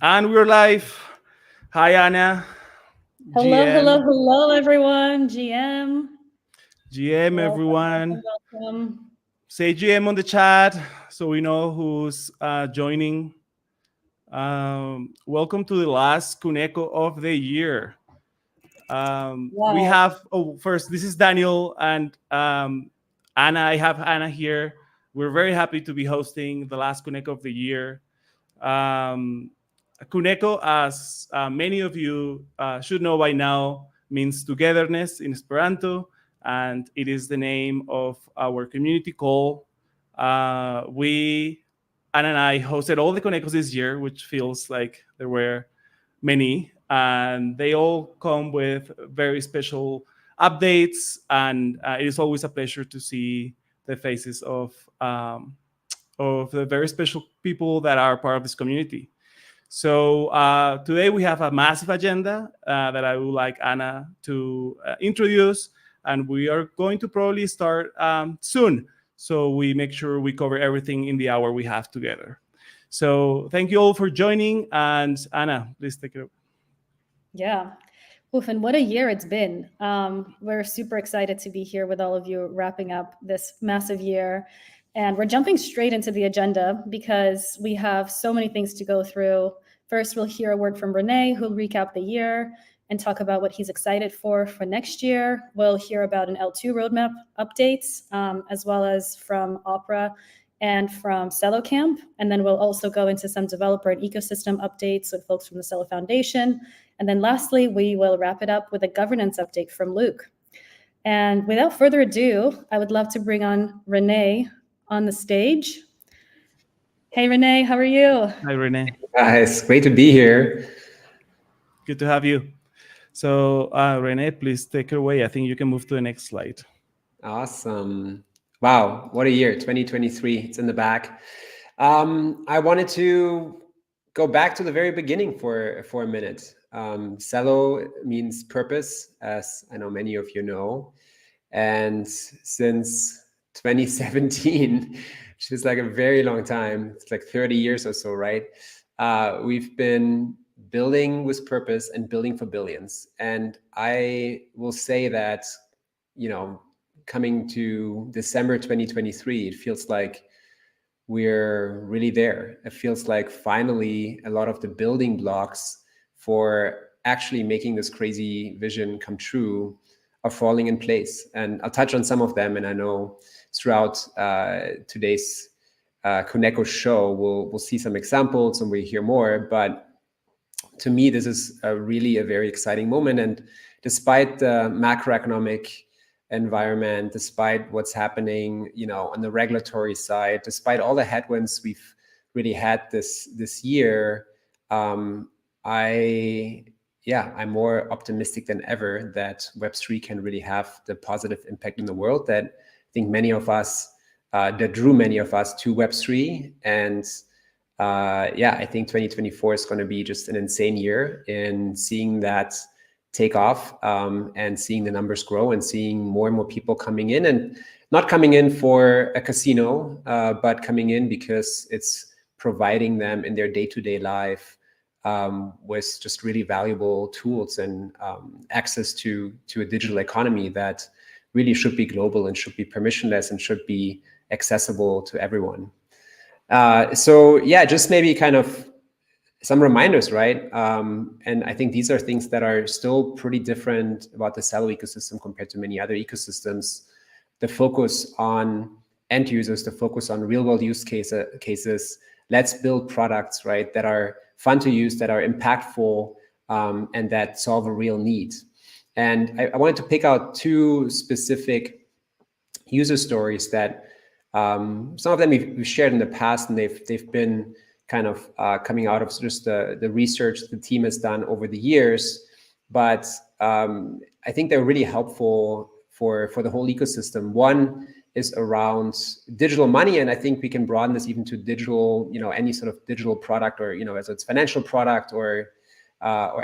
And we're live. Hi, Anna, Hello, hello, GM, hello, everyone. GM, GM, welcome, everyone. welcome, welcome. Say GM on the chat so we know who's joining. Welcome to the last Kuneco of the year. We Wow. have, first, this is Daniel and Anna. I have Anna here. We're very happy to be hosting the last Kuneco of the year. Um, Kuneco, as many of you should know by now, means togetherness in Esperanto, and it is the name of our community call. We, Anna and I, hosted all the Kunecos this year, which feels like there were many, and they all come with very special updates, and it is always a pleasure to see the faces of the very special people that are part of this community. So today we have a massive agenda that I would like Anna to introduce, and we are going to probably start soon. So we make sure we cover everything in the hour we have together. So thank you all for joining, and Anna, please take it. Yeah. Oof, and what a year it's been. We're super excited to be here with all of you wrapping up this massive year. And we're jumping straight into the agenda because we have so many things to go through. First, we'll hear a word from Rene, who'll recap the year and talk about what he's excited for next year. We'll hear about an L2 roadmap updates, as well as from Opera and from Celo Camp. And then we'll also go into some developer and ecosystem updates with folks from the Celo Foundation. And then lastly, we will wrap it up with a governance update from Luuk. And without further ado, I would love to bring on Rene on the stage. Hey, Rene, how are you? Hi, Rene. It's great to be here. Good to have you. So, Rene, please take it away. I think you can move to the next slide. Awesome. Wow, what a year, 2023. It's in the back. I wanted to go back to the very beginning for a minute. Celo means purpose, as I know many of you know. And since 2017, which is like a very long time, it's like 30 years or so, right? We've been building with purpose and building for billions. And I will say that, coming to December 2023, it feels like we're really there. It feels like finally a lot of the building blocks for actually making this crazy vision come true are falling in place. And I'll touch on some of them. And I know throughout today's Kuneco show, we'll see some examples and we hear more. But to me, this is really a very exciting moment. And despite the macroeconomic environment, despite what's happening, on the regulatory side, despite all the headwinds we've really had this year, I'm more optimistic than ever that Web3 can really have the positive impact in the world that I think many of us, that drew many of us to Web3. And I think 2024 is going to be just an insane year in seeing that take off and seeing the numbers grow and seeing more and more people coming in, and not coming in for a casino, but coming in because it's providing them in their day-to-day life with just really valuable tools and access to a digital economy that really should be global and should be permissionless and should be accessible to everyone. Just maybe kind of some reminders, right? And I think these are things that are still pretty different about the Celo ecosystem compared to many other ecosystems. The focus on end users, the focus on real world use cases. Let's build products, right, that are fun to use, that are impactful, and that solve a real need. And I wanted to pick out two specific user stories that some of them we've shared in the past, and they've been kind of coming out of just the research the team has done over the years. But I think they're really helpful for the whole ecosystem. One is around digital money, and I think we can broaden this even to digital, any sort of digital product, or whether it's financial product or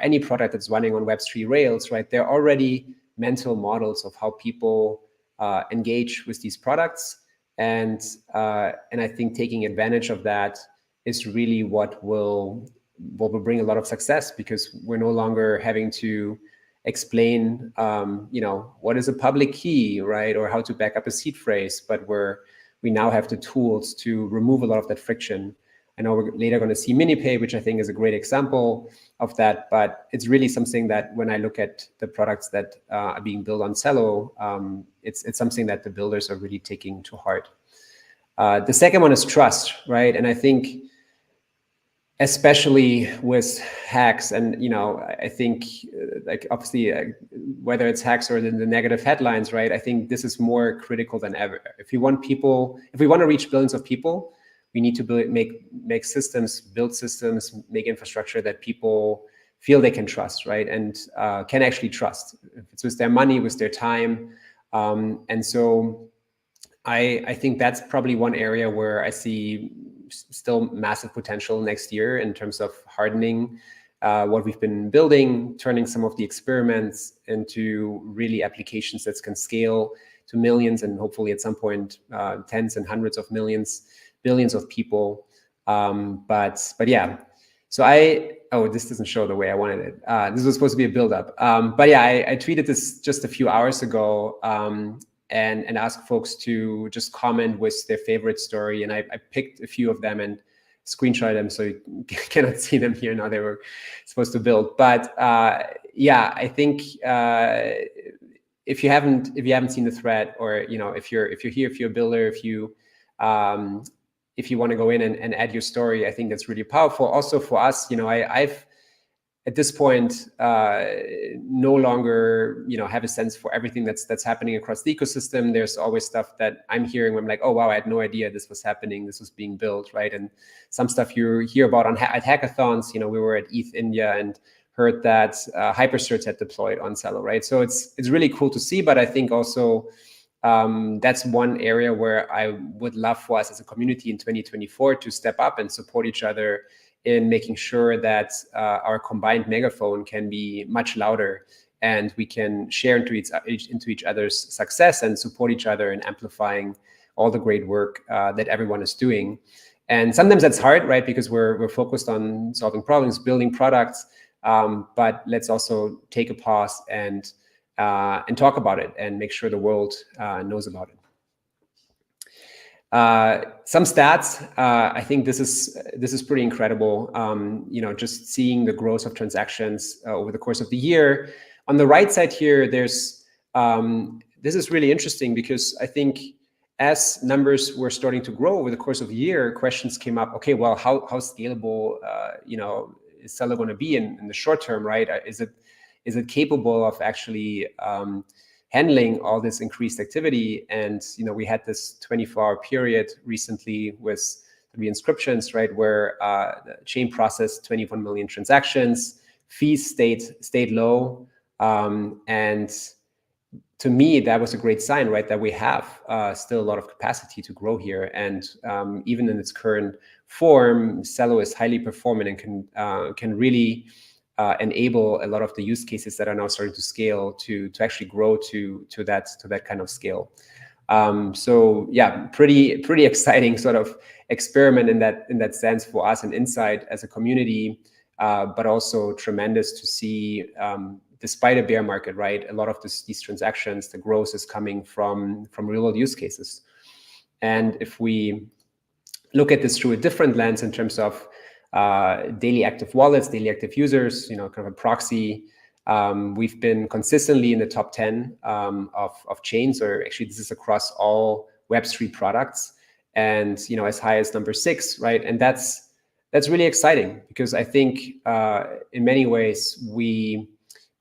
any product that's running on Web3 rails, right? There are already mental models of how people engage with these products, and I think taking advantage of that is really what will what will bring a lot of success, because we're no longer having to explain, what is a public key, right? Or how to back up a seed phrase, but we now have the tools to remove a lot of that friction. I know we're later going to see MiniPay, which I think is a great example of that, but it's really something that when I look at the products that are being built on Celo, it's something that the builders are really taking to heart. The second one is trust, right? And I think especially with hacks, and I think like obviously whether it's hacks or the negative headlines, right? I think this is more critical than ever. If we want to reach billions of people, we need to make systems, build systems, make infrastructure that people feel they can trust, right? And can actually trust. If it's with their money, with their time. And so I think that's probably one area where I see still massive potential next year in terms of hardening what we've been building, turning some of the experiments into really applications that can scale to millions, and hopefully at some point tens and hundreds of millions, billions of people. But yeah, so this doesn't show the way I wanted it. This was supposed to be a build-up. But yeah, I tweeted this just a few hours ago and asked folks to just comment with their favorite story. And I picked a few of them and screenshot them, so you cannot see them here now. They were supposed to build. But yeah, I think if you haven't seen the thread, or if you're here, if you're a builder, if you want to go in and add your story, I think that's really powerful. Also for us, I've at this point no longer have a sense for everything that's happening across the ecosystem. There's always stuff that I'm hearing where I'm like, oh wow, I had no idea this was happening, this was being built, right? And some stuff you hear about at hackathons. We were at ETH India and heard that HyperSearch had deployed on Celo, right? So it's really cool to see. But I think also that's one area where I would love for us as a community in 2024 to step up and support each other in making sure that our combined megaphone can be much louder, and we can share into each other's success and support each other in amplifying all the great work that everyone is doing. And sometimes that's hard, right? Because we're focused on solving problems, building products, but let's also take a pause and talk about it and make sure the world knows about it. Some stats, I think this is pretty incredible. Just seeing the growth of transactions over the course of the year. On the right side here, there's this is really interesting, because I think as numbers were starting to grow over the course of the year, questions came up. Okay, well, how scalable is Celo going to be in the short term, right? Is it capable of actually handling all this increased activity? And we had this 24-hour period recently with the inscriptions, right, where the chain processed 21 million transactions, fees stayed low, and to me that was a great sign, right, that we have still a lot of capacity to grow here. And even in its current form, Celo is highly performant and can really enable a lot of the use cases that are now starting to scale to actually grow to that kind of scale. So yeah, pretty exciting sort of experiment in that sense for us and insight as a community, but also tremendous to see, despite a bear market, right? A lot of these transactions, the growth is coming from real world use cases. And if we look at this through a different lens in terms of daily active wallets, daily active users, kind of a proxy, we've been consistently in the top 10 of chains, or actually this is across all Web3 products, and as high as number 6, right? And that's really exciting, because I think in many ways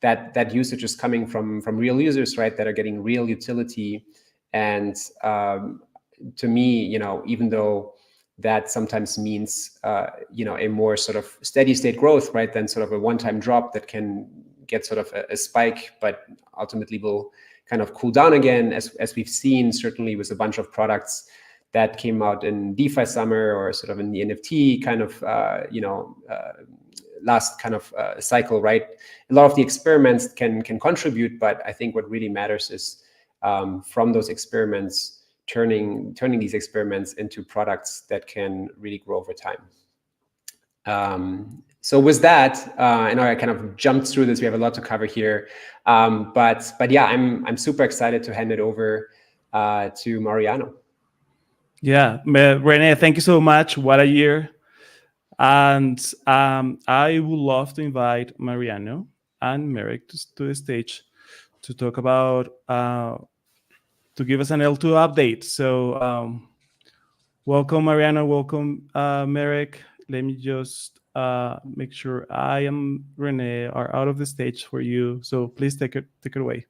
that usage is coming from real users, right, that are getting real utility. And to me, even though that sometimes means a more sort of steady state growth, right, than sort of a one-time drop that can get sort of a spike, but ultimately will kind of cool down again, as we've seen certainly with a bunch of products that came out in DeFi summer, or sort of in the NFT kind of last kind of cycle, right? A lot of the experiments can contribute, but I think what really matters is from those experiments, turning these experiments into products that can really grow over time. So with that, I know I kind of jumped through this. We have a lot to cover here, but yeah, I'm super excited to hand it over to Mariano. Yeah, Rene, thank you so much. What a year! And I would love to invite Mariano and Marek to the stage to talk about to give us an L2 update. So welcome, Mariano. Welcome, Marek. Let me just make sure I am Rene are out of the stage for you. So please take it away.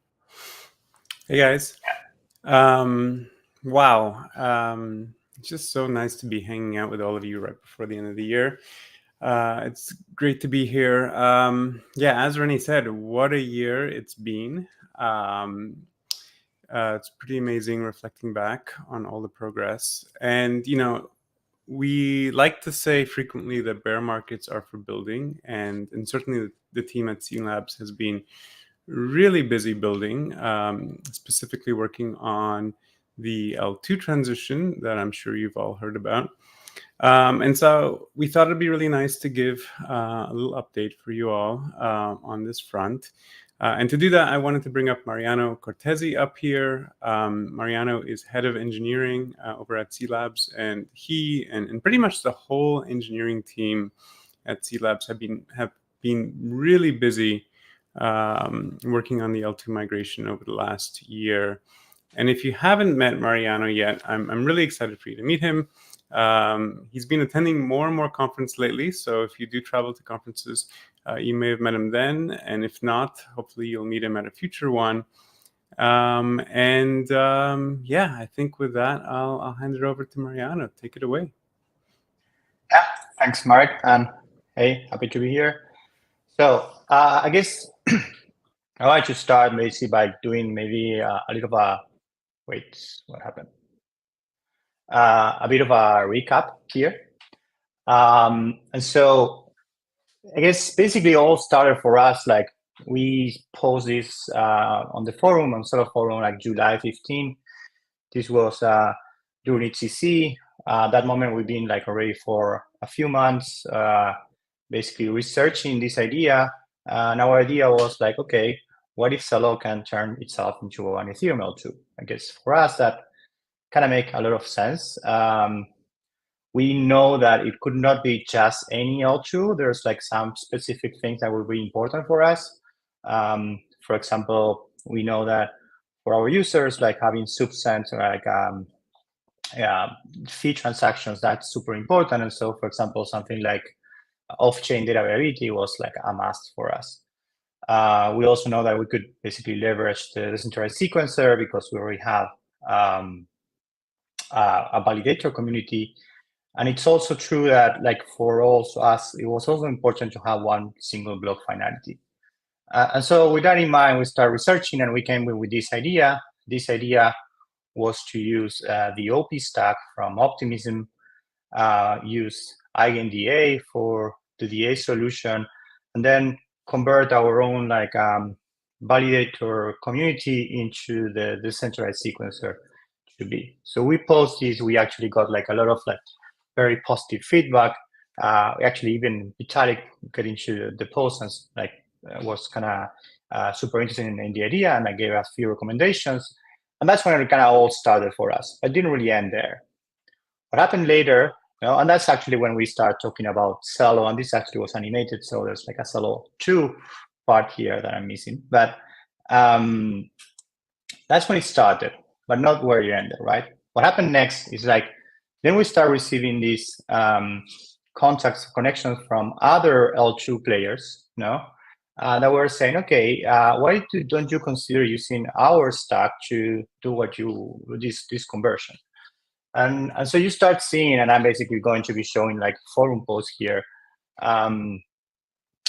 Hey guys. Wow. It's just so nice to be hanging out with all of you right before the end of the year. It's great to be here. Yeah, as Rene said, what a year it's been. It's pretty amazing reflecting back on all the progress. And, you know, we like to say frequently that bear markets are for building. And certainly the team at cLabs has been really busy building, specifically working on the L2 transition that I'm sure you've all heard about. And so we thought it'd be really nice to give a little update for you all on this front. And to do that, I wanted to bring up Mariano Cortesi up here. Mariano is head of engineering over at cLabs, and he and pretty much the whole engineering team at cLabs have been really busy working on the L2 migration over the last year. And if you haven't met Mariano yet, I'm really excited for you to meet him. He's been attending more and more conferences lately, so if you do travel to conferences, you may have met him then, and if not, hopefully you'll meet him at a future one. Yeah, I think with that, I'll hand it over to Mariano. Take it away. Yeah, thanks, Marek, and hey, happy to be here. So I guess I want to start basically by doing maybe a little of a wait, what happened? A bit of a recap here. And so I guess basically all started for us, like we posed this on the forum, on Celo forum, like July 15. This was during HCC. That moment we've been like already for a few months, basically researching this idea. And our idea was like, okay, what if Celo can turn itself into an Ethereum L2? I guess for us that kind of make a lot of sense. We know that it could not be just any L2. There's like some specific things that will be important for us. For example, we know that for our users, like having subsent, like fee transactions, that's super important. And so, for example, something like off-chain data availability was like a must for us. We also know that we could basically leverage the decentralized sequencer because we already have a validator community. And it's also true that, like, for also us, it was also important to have one single block finality. And so with that in mind, we started researching and we came with this idea. This idea was to use the OP stack from Optimism, use EigenDA for the DA solution, and then convert our own like validator community into the decentralized sequencer to be. So we post this, we actually got like a lot of like very positive feedback. Actually, even Vitalik got into the post and like was kind of super interested in the idea, and I gave us a few recommendations. And that's when it kind of all started for us. But it didn't really end there. What happened later, you know, and that's actually when we start talking about Celo, and this actually was animated, so there's like a Celo 2 part here that I'm missing. But that's when it started, but not where it ended, right? What happened next is like, then we start receiving these contacts, connections from other L2 players, you know, that were saying, okay, why don't you consider using our stack to do what you this conversion? And so you start seeing, and I'm basically going to be showing like forum posts here,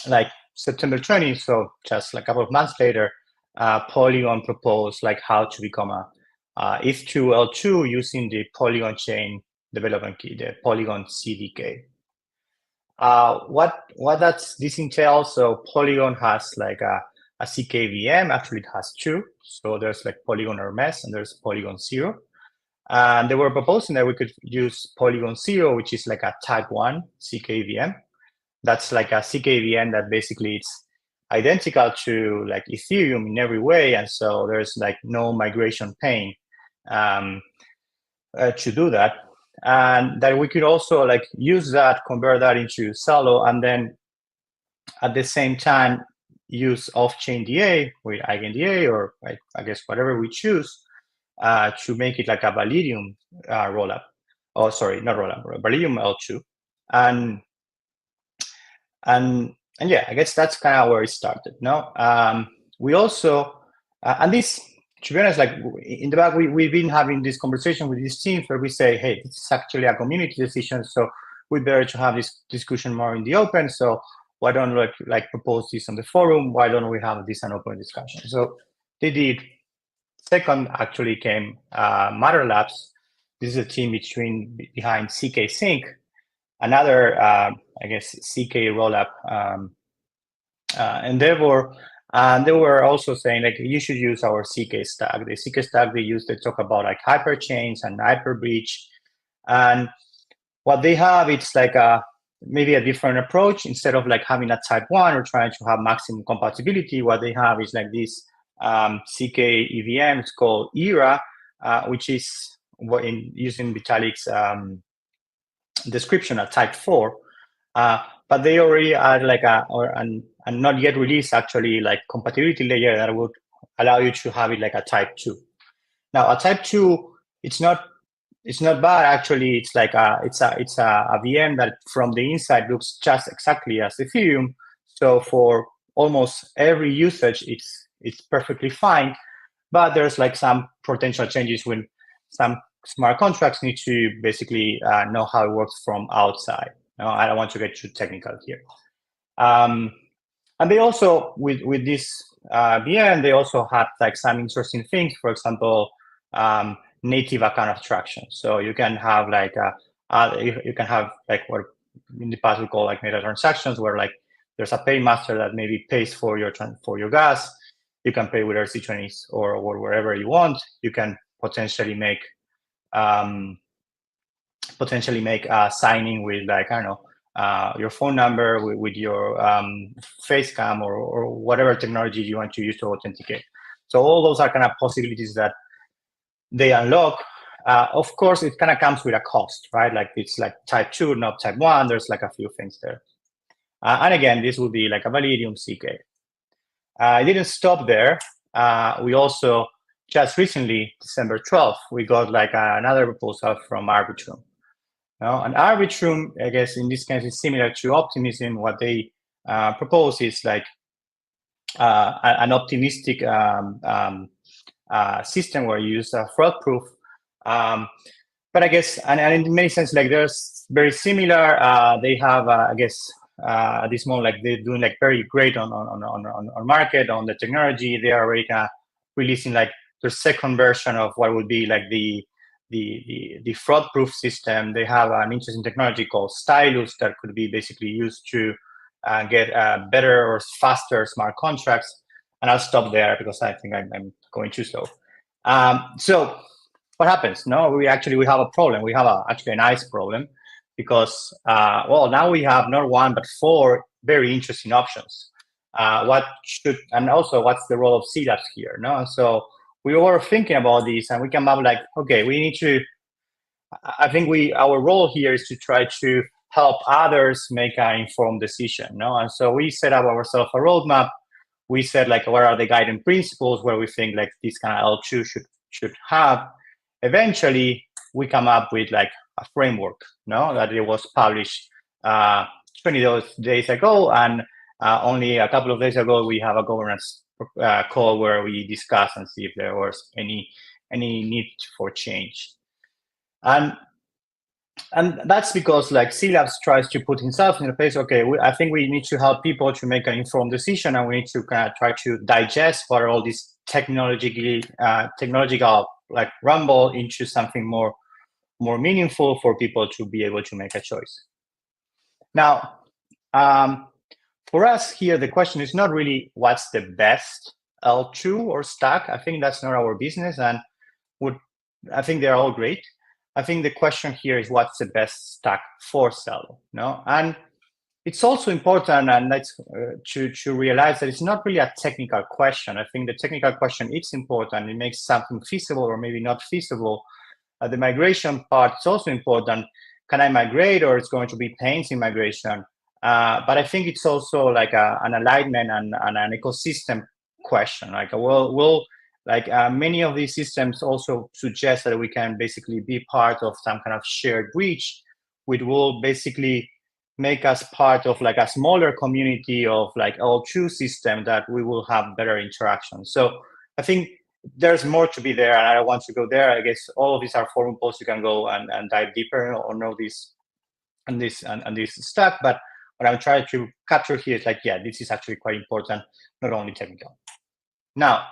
like September 20, so just like a couple of months later, Polygon proposed like how to become a ETH2 L2 using the Polygon chain development key, the Polygon CDK. What this entails? So Polygon has like a CKVM. Actually, it has two. So there's like Polygon Hermes and there's Polygon 0. And they were proposing that we could use Polygon 0, which is like a type 1 CKVM. that's like a CKVM that basically it's identical to like Ethereum in every way, and so there's like no migration pain to do that, and that we could also like use that, convert that into Celo, and then at the same time use off-chain DA with EigenDA or like, I guess whatever we choose to make it like a Validium rollup. Oh, sorry, not rollup, Validium L2, and yeah, I guess that's kind of where it started. No, we also and this, to be honest, like in the back, we've been having this conversation with these teams where we say, hey, this is actually a community decision, so we better to have this discussion more in the open. So why don't we like propose this on the forum? Why don't we have this an open discussion? So they did. Second, actually came Matter Labs. This is a team behind CK Sync, another I guess CK rollup endeavor. And they were also saying like you should use our CK stack. The CK stack they talk about like hyperchains and hyperbridge. And what they have, it's like maybe a different approach. Instead of like having a type 1 or trying to have maximum compatibility, what they have is like this CK EVM. It's called ERA, which is what using Vitalik's description, a type 4. But they already are like and not yet released actually like compatibility layer that would allow you to have it like a type 2. Now a type 2, it's not bad actually. It's like it's a VM that from the inside looks just exactly as Ethereum. So for almost every usage, it's perfectly fine. But there's like some potential changes when some smart contracts need to basically know how it works from outside. No, I don't want to get too technical here. And they also with this VM, they also had like some interesting things. For example, native account abstraction. So you can have like you can have like what in the past we call like meta transactions, where like there's a paymaster that maybe pays for your gas. You can pay with RC20s or wherever you want. You can potentially make signing with like I don't know your phone number with your face cam or whatever technology you want to use to authenticate. So all those are kind of possibilities that they unlock. Of course, it kind of comes with a cost, right? Like it's like type 2, not type 1. There's like a few things there. And again, this will be like a Validium CK. It didn't stop there. We also, just recently, December 12th, we got like another proposal from Arbitrum. Now, and Arbitrum, I guess in this case, is similar to Optimism. What they propose is like an optimistic system where you use fraud proof. But I guess, and in many sense, like there's very similar. They have, I guess, at this moment, like they're doing like very great on market, on the technology. They are already releasing like their second version of what would be like the fraud proof system. They have an interesting technology called Stylus that could be basically used to get better or faster smart contracts. And I'll stop there because I think I'm going too slow. So what happens? No, we have a problem. We have actually a nice problem because, well, now we have not one, but 4 very interesting options. What's the role of cLabs here? No, and so we were thinking about this and we came up like, okay, we need to, I think our role here is to try to help others make an informed decision. No, and so we set up ourselves a roadmap. We said like, what are the guiding principles where we think like this kind of L2 should have. Eventually, we come up with like a framework, no, that it was published 20 days ago, and only a couple of days ago we have a governance call where we discuss and see if there was any need for change. And that's because like cLabs tries to put himself in the place, okay, I think we need to help people to make an informed decision, and we need to kind of try to digest what are all these technological like rumble into something more meaningful for people to be able to make a choice. Now, for us here, the question is not really what's the best L2 or stack. I think that's not our business, and I think they're all great. I think the question here is what's the best stack for Celo, no? And it's also important, and that's to realize that it's not really a technical question. I think the technical question is important. It makes something feasible or maybe not feasible. The migration part is also important. Can I migrate, or it's going to be pains in migration? But I think it's also like an alignment and an ecosystem question. Like, many of these systems also suggest that we can basically be part of some kind of shared reach, which will basically make us part of like a smaller community of like L2 system that we will have better interaction. So I think there's more to be there, and I don't want to go there. I guess all of these are forum posts. You can go and dive deeper or know this and this stuff. But what I'm trying to capture here is like, yeah, this is actually quite important, not only technical. Now,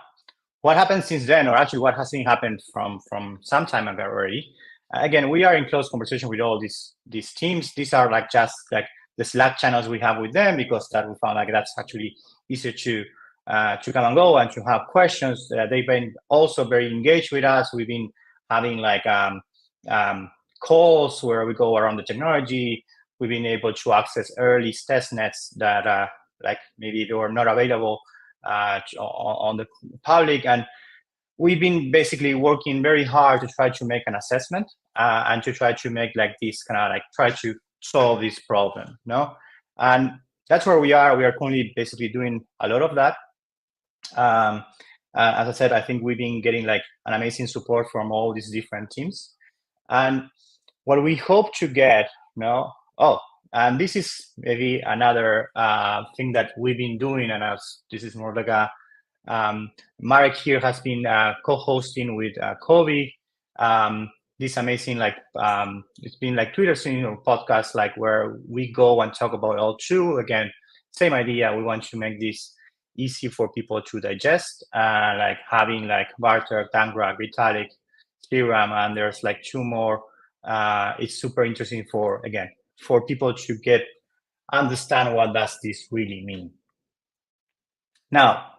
what happened since then, or actually what has happened from some time ago already? Again, we are in close conversation with all these teams. These are like just like the Slack channels we have with them, because that we found like that's actually easier to come and go and to have questions. They've been also very engaged with us. We've been having like calls where we go around the technology. We've been able to access early test nets that like maybe they were not available on the public, and we've been basically working very hard to try to make an assessment and to try to make like this kind of like try to solve this problem, no? And that's where we are. We are currently basically doing a lot of that. As I said, I think we've been getting like an amazing support from all these different teams. And what we hope to get, and this is maybe another thing that we've been doing, and this is more like a Marek here has been co-hosting with Kobe this amazing it's been like Twitter podcast, like where we go and talk about L2. Again, same idea. We want to make this easy for people to digest, like having like Barter, Tangra, Vitalik, Spiram, and there's like 2 more. It's super interesting for people to understand what does this really mean. Now,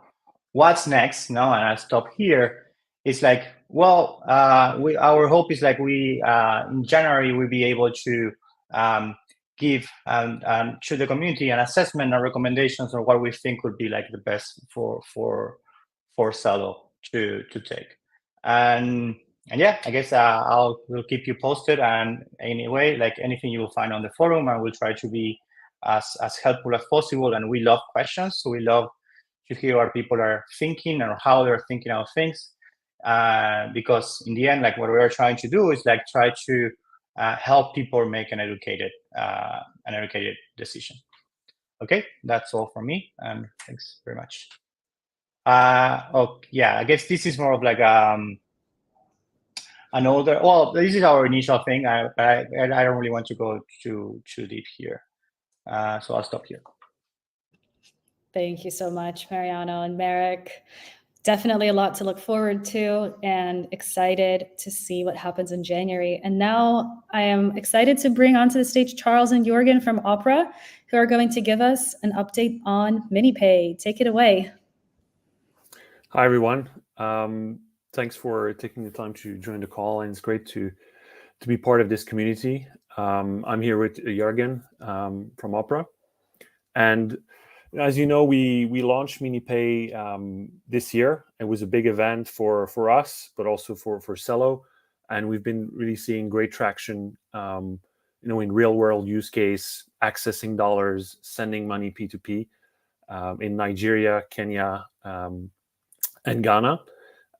what's next? And I'll stop here. It's like, well, our hope is like in January we'll be able to give to the community an assessment and recommendations of what we think would be like the best for Celo to take. And yeah, I guess we'll keep you posted. And anyway, like anything you will find on the forum, I will try to be as helpful as possible. And we love questions, so we love to hear what people are thinking or how they're thinking of things. Because in the end, like what we're trying to do is like try to help people make an educated decision. Okay, that's all from me, and thanks very much. I guess this is more of like this is our initial thing. I don't really want to go too deep here, so I'll stop here. Thank you so much, Mariano and Marek. Definitely a lot to look forward to, and excited to see what happens in January. And now I am excited to bring onto the stage Charles and Jorgen from Opera, who are going to give us an update on MiniPay. Take it away. Hi, everyone. Thanks for taking the time to join the call, and it's great to be part of this community. I'm here with Jorgen from Opera, and as you know, we launched MiniPay this year. It was a big event for us, but also for Celo, and we've been really seeing great traction, in real world use case, accessing dollars, sending money P2P in Nigeria, Kenya, and Ghana.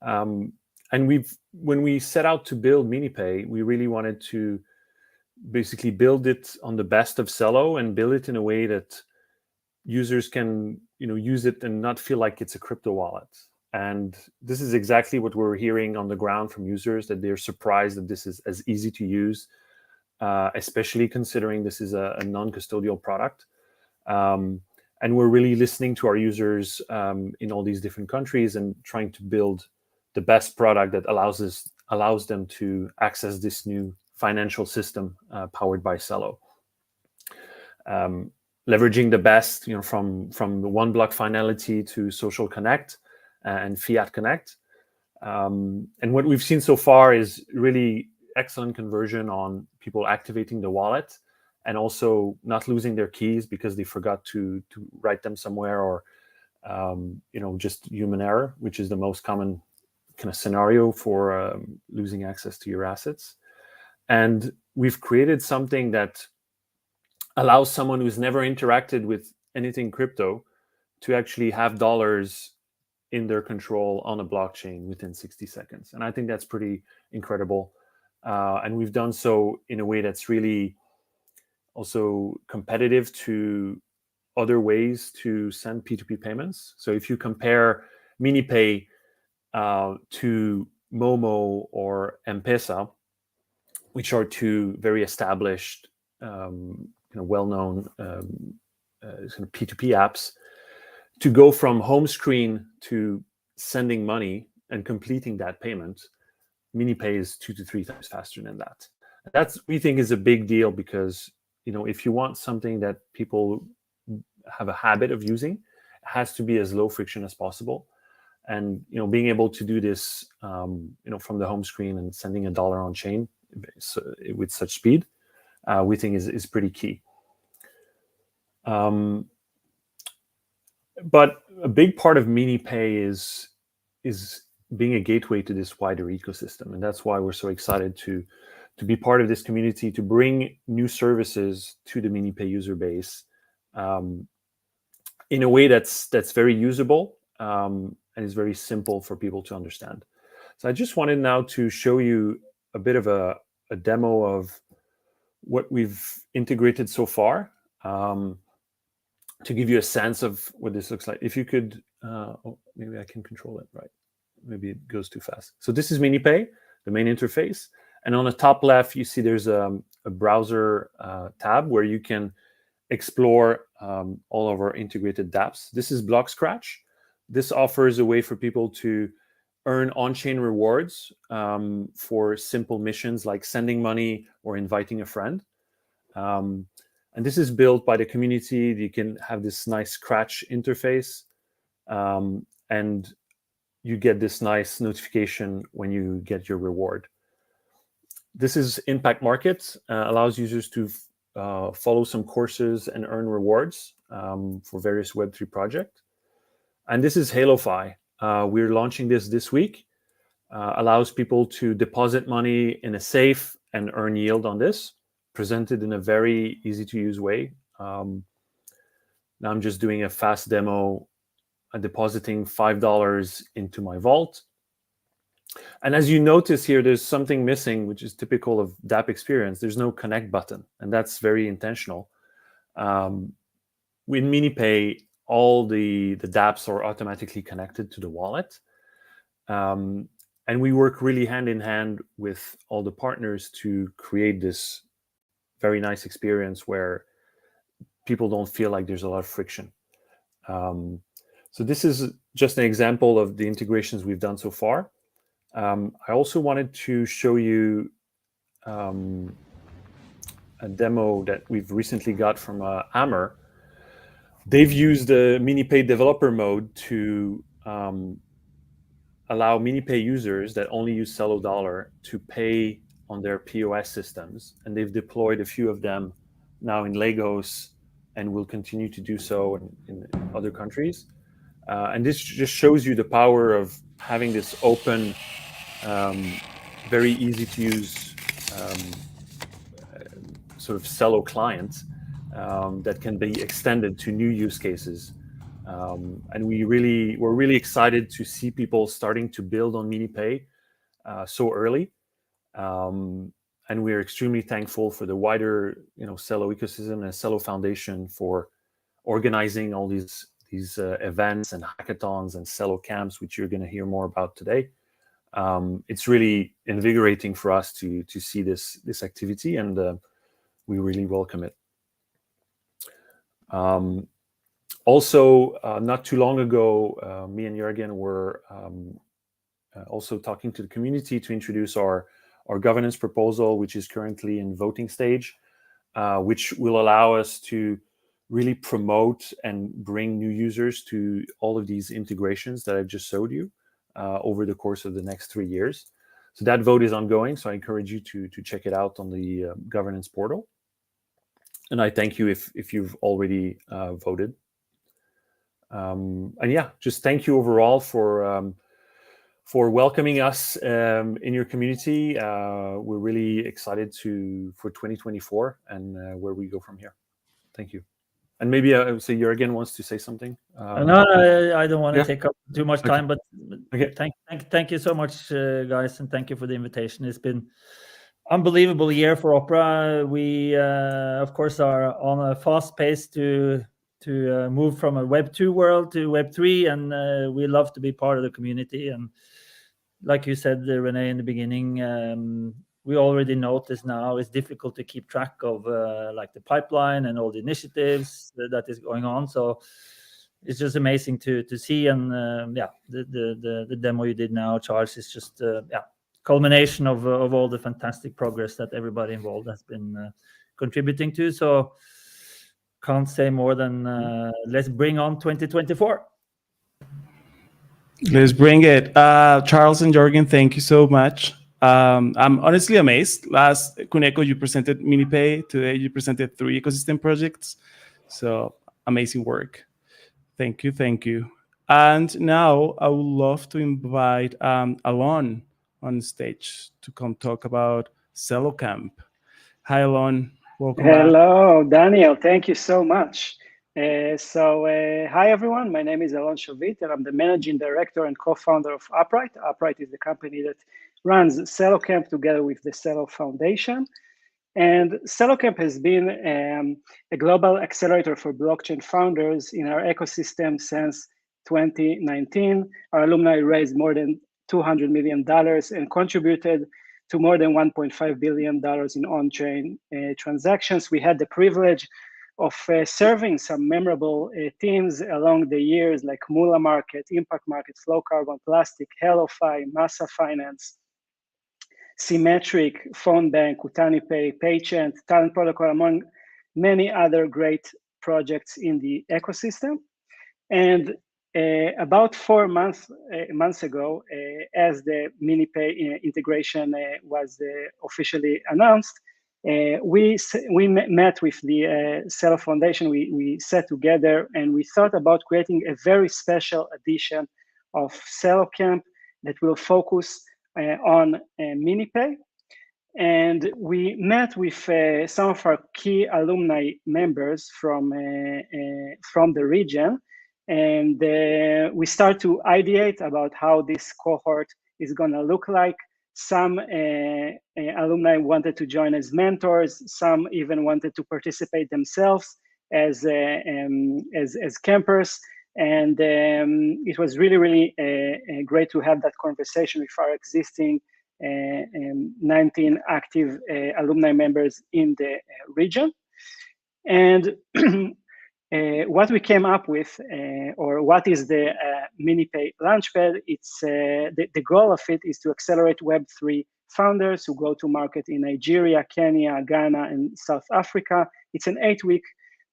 And when we set out to build MiniPay, we really wanted to basically build it on the best of Celo and build it in a way that users can use it and not feel like it's a crypto wallet. And this is exactly what we're hearing on the ground from users, that they're surprised that this is as easy to use, especially considering this is a non-custodial product. And we're really listening to our users in all these different countries and trying to build the best product that allows them to access this new financial system powered by Celo. Leveraging the best, from the one block finality to social connect and fiat connect. And what we've seen so far is really excellent conversion on people activating the wallet and also not losing their keys because they forgot to write them somewhere, or just human error, which is the most common kind of scenario for losing access to your assets. And we've created something that allows someone who's never interacted with anything crypto to actually have dollars in their control on a blockchain within 60 seconds. And I think that's pretty incredible. And we've done so in a way that's really also competitive to other ways to send P2P payments. So if you compare MiniPay to Momo or M-Pesa, which are two very established, well-known kind of P2P apps, to go from home screen to sending money and completing that payment, MiniPay is 2 to 3 times faster than that. That's, we think, is a big deal because, if you want something that people have a habit of using, it has to be as low friction as possible. And, being able to do this, from the home screen and sending $1 on chain with such speed, we think is pretty key. But a big part of MiniPay is being a gateway to this wider ecosystem, and that's why we're so excited to be part of this community, to bring new services to the MiniPay user base in a way that's very usable and is very simple for people to understand. So I just wanted now to show you a bit of a demo of what we've integrated so far, to give you a sense of what this looks like. If you could, maybe I can control it, right? Maybe it goes too fast. So this is MiniPay, the main interface. And on the top left, you see there's a browser tab where you can explore all of our integrated dApps. This is Block Scratch. This offers a way for people to earn on-chain rewards for simple missions like sending money or inviting a friend. And this is built by the community. You can have this nice Scratch interface, and you get this nice notification when you get your reward. This is Impact Market, allows users to follow some courses and earn rewards for various Web3 projects. And this is HaloFi. We're launching this week. Allows people to deposit money in a safe and earn yield on this, presented in a very easy-to-use way. Now I'm just doing a fast demo, depositing $5 into my vault. And as you notice here, there's something missing, which is typical of dApp experience. There's no connect button, and that's very intentional. With MiniPay, all the dApps are automatically connected to the wallet. And we work really hand in hand with all the partners to create this very nice experience where people don't feel like there's a lot of friction. So this is just an example of the integrations we've done so far. I also wanted to show you a demo that we've recently got from Ammer. They've used the MiniPay developer mode to allow MiniPay users that only use Celo Dollar to pay on their POS systems. And they've deployed a few of them now in Lagos and will continue to do so in other countries. And this just shows you the power of having this open, very easy to use sort of Celo client that can be extended to new use cases. And we're really excited to see people starting to build on MiniPay so early. And we're extremely thankful for the wider, Celo ecosystem and Celo Foundation for organizing all these events and hackathons and Celo camps, which you're going to hear more about today. It's really invigorating for us to see this activity, and we really welcome it. Also, not too long ago, me and Jorgen were also talking to the community to introduce our governance proposal, which is currently in voting stage, which will allow us to really promote and bring new users to all of these integrations that I've just showed you over the course of the next 3 years. So that vote is ongoing, so I encourage you to check it out on the governance portal. And I thank you if you've already voted. And yeah, just thank you overall for welcoming us in your community. We're really excited for 2024 and where we go from here. Thank you. And maybe say Jorgen wants to say something. No, I don't want to yeah. take up too much time, but Okay. Thank you so much, guys, and thank you for the invitation. It's been unbelievable year for Opera. We, of course, are on a fast pace to move from a Web 2 world to Web 3, and we love to be part of the community. And like you said, Rene, in the beginning, we already notice now it's difficult to keep track of like the pipeline and all the initiatives that is going on. So it's just amazing to see. And yeah, the demo you did now, Charles, is just culmination of all the fantastic progress that everybody involved has been contributing to. So can't say more than let's bring on 2024. Let's bring it. Charles and Jorgen, thank you so much. I'm honestly amazed. Last Kuneco, you presented MiniPay. Today, you presented 3 ecosystem projects. So amazing work. Thank you, thank you. And now I would love to invite Alon on stage to come talk about Celo Camp. Hi, Alon. Welcome back. Hello, Daniel. Thank you so much. Hi, everyone. My name is Alon and I'm the managing director and co-founder of Upright. Upright is the company that runs Celo Camp together with the Celo Foundation. And Celo Camp has been a global accelerator for blockchain founders in our ecosystem since 2019. Our alumni raised more than $200 million and contributed to more than $1.5 billion in on-chain transactions. We had the privilege of serving some memorable teams along the years, like Mula Market, Impact Market, Flow Carbon, Plastic, HelloFi, Massa Finance, Symmetric, Phone Bank, UtaniPay, Paychant, Talent Protocol, among many other great projects in the ecosystem. And about 4 months ago, as the MiniPay integration was officially announced, we met with the Celo Foundation. We sat together and we thought about creating a very special edition of Celo Camp that will focus on MiniPay. And we met with some of our key alumni members from the region. And we start to ideate about how this cohort is going to look like. Some alumni wanted to join as mentors. Some even wanted to participate themselves as campers. And it was really, really great to have that conversation with our existing 19 active alumni members in the region. And what we came up with, or what is the MiniPay Launchpad, it's the goal of it is to accelerate Web3 founders who go to market in Nigeria, Kenya, Ghana, and South Africa. It's an 8-week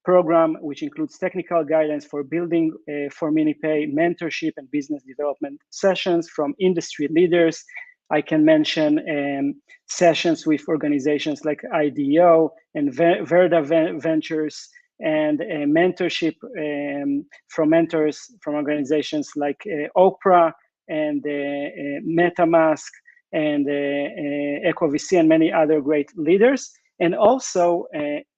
program which includes technical guidance for building for MiniPay, mentorship and business development sessions from industry leaders. I can mention sessions with organizations like IDEO and Verda Ventures, and mentorship from mentors from organizations like Oprah and MetaMask and EcoVC and many other great leaders. And also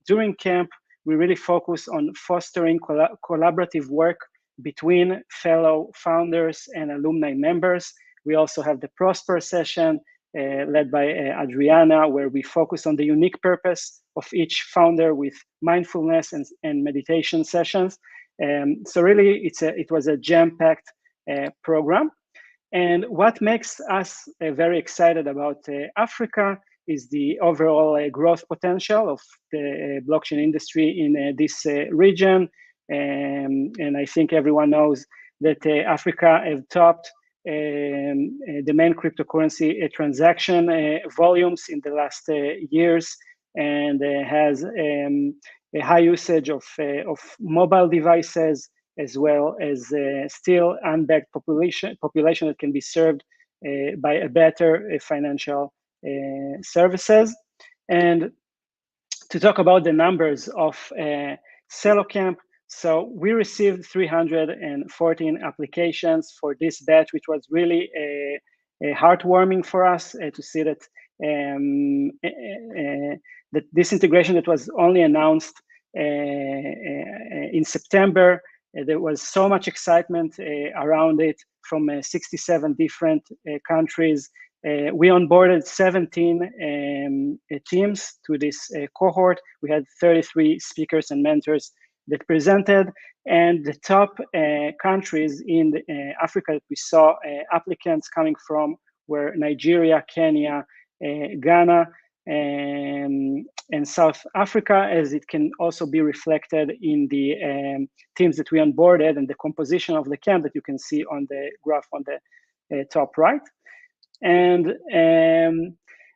during camp, we really focus on fostering collaborative work between fellow founders and alumni members. We also have the Prosper session led by Adriana, where we focus on the unique purpose of each founder with mindfulness and meditation sessions. So really, it was a jam-packed program. And what makes us very excited about Africa is the overall growth potential of the blockchain industry in this region. And I think everyone knows that Africa have topped the main cryptocurrency transaction volumes in the last years, and has a high usage of mobile devices, as well as still unbanked population that can be served by a better financial services. And to talk about the numbers of Celo Camp. So we received 314 applications for this batch, which was really heartwarming for us to see that that this integration that was only announced in September. There was so much excitement around it from 67 different countries. We onboarded 17 teams to this cohort. We had 33 speakers and mentors that presented, and the top countries in Africa that we saw applicants coming from were Nigeria, Kenya, Ghana, and South Africa, as it can also be reflected in the teams that we onboarded and the composition of the camp that you can see on the graph on the top right. And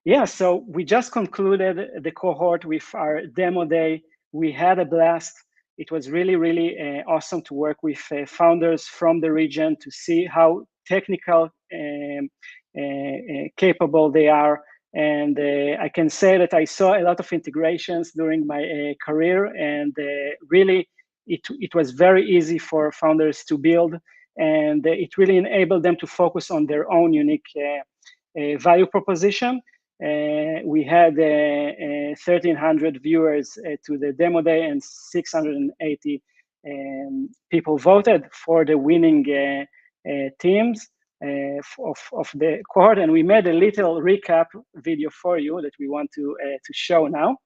yeah, so we just concluded the cohort with our demo day. We had a blast. It was really, really awesome to work with founders from the region to see how technical capable they are. And I can say that I saw a lot of integrations during my career, and really it was very easy for founders to build, and it really enabled them to focus on their own unique value proposition. We had 1,300 viewers to the demo day, and 680 people voted for the winning teams of the cohort. And we made a little recap video for you that we want to show now.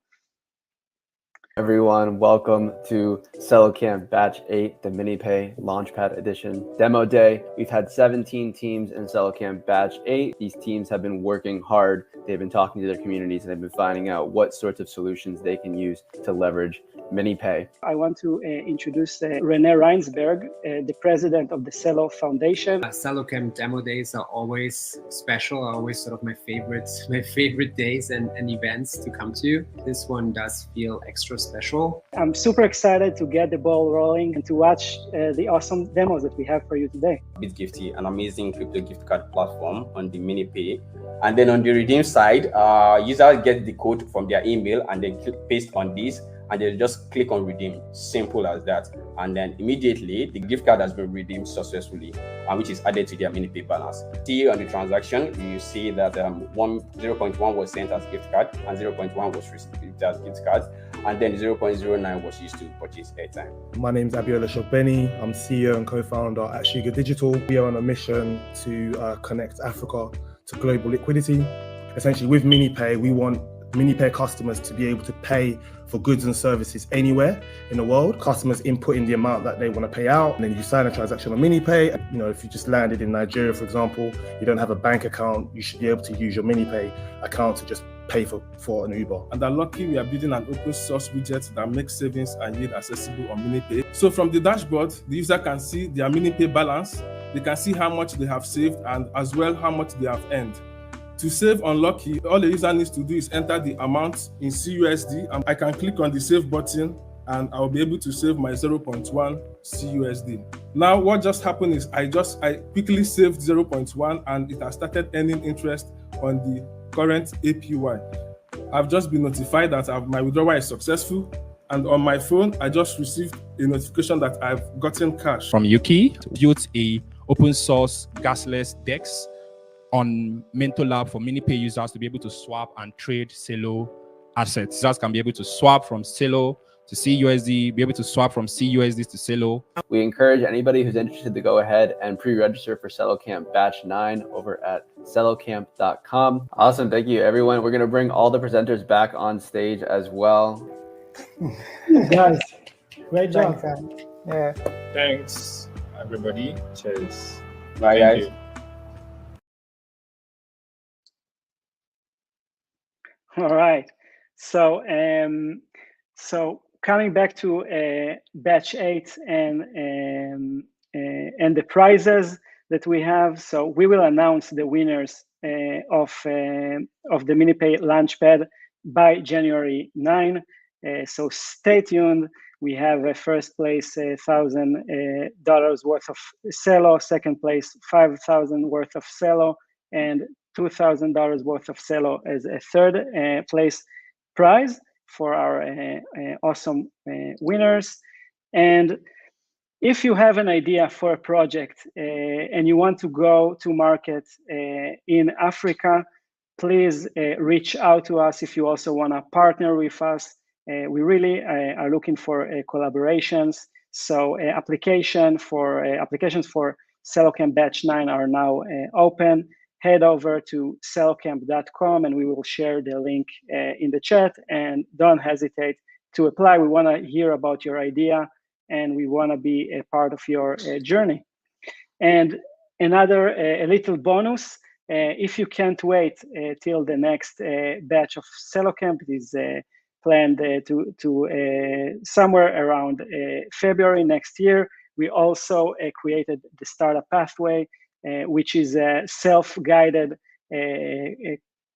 Everyone, welcome to Celo Camp Batch 8, the MiniPay Launchpad Edition Demo Day. We've had 17 teams in Celo Camp Batch 8. These teams have been working hard. They've been talking to their communities and they've been finding out what sorts of solutions they can use to leverage MiniPay. I want to introduce Rene Reinsberg, the president of the Celo Foundation. Celo Camp Demo Days are always special, are always sort of my favorite days and events to come to. This one does feel extra special. I'm super excited to get the ball rolling and to watch the awesome demos that we have for you today. BitGifty, an amazing crypto gift card platform on the MiniPay. And then on the redeem side, users get the code from their email and they paste on this and they just click on redeem. Simple as that. And then immediately the gift card has been redeemed successfully, which is added to their MiniPay balance. See on the transaction, you see that 0.1 was sent as gift card and 0.1 was received as gift card. And then 0.09 was used to purchase airtime. My name is Abiola Shogbeni. I'm CEO and co-founder at Sugar Digital. We are on a mission to connect Africa to global liquidity. Essentially, with MiniPay, we want MiniPay customers to be able to pay for goods and services anywhere in the world. Customers input in the amount that they want to pay out, and then you sign a transaction on MiniPay. You know, if you just landed in Nigeria, for example, you don't have a bank account, you should be able to use your MiniPay account to just pay for an Uber. And at Lucky, we are building an open source widget that makes savings and yield accessible on MiniPay. So from the dashboard, the user can see their MiniPay balance, they can see how much they have saved and as well how much they have earned. To save on Lucky, all the user needs to do is enter the amount in CUSD, and I can click on the save button and I'll be able to save my 0.1 CUSD. Now what just happened is I quickly saved 0.1 and it has started earning interest on the current APY. I've just been notified that my withdrawal is successful, and on my phone I just received a notification that I've gotten cash. From Yuki, built a open source gasless DEX on MentorLab for MiniPay users to be able to swap and trade Celo assets. Users can be able to swap from Celo to CUSD, be able to swap from CUSD to Celo. We encourage anybody who's interested to go ahead and pre-register for Celo Camp Batch 9 over at celocamp.com. Awesome, thank you everyone. We're gonna bring all the presenters back on stage as well. Guys, great job. Yeah. Thanks everybody. Cheers. Bye guys. All right. So coming back to batch 8 and the prizes that we have. So we will announce the winners of the MiniPay Launchpad by January 9. So stay tuned. We have a first place $1,000 worth of Celo, second place $5,000 worth of Celo, and $2,000 worth of Celo as a third place prize. for our awesome winners. And if you have an idea for a project and you want to go to market in Africa, please reach out to us if you also want to partner with us. We really are looking for collaborations. So applications for CeloCamp Batch 9 are now open. Head over to celocamp.com and we will share the link in the chat, and don't hesitate to apply. We want to hear about your idea and we want to be a part of your journey. And another a little bonus, if you can't wait till the next batch of CeloCamp, it is planned to somewhere around February next year. We also created the Startup Pathway, which is a self-guided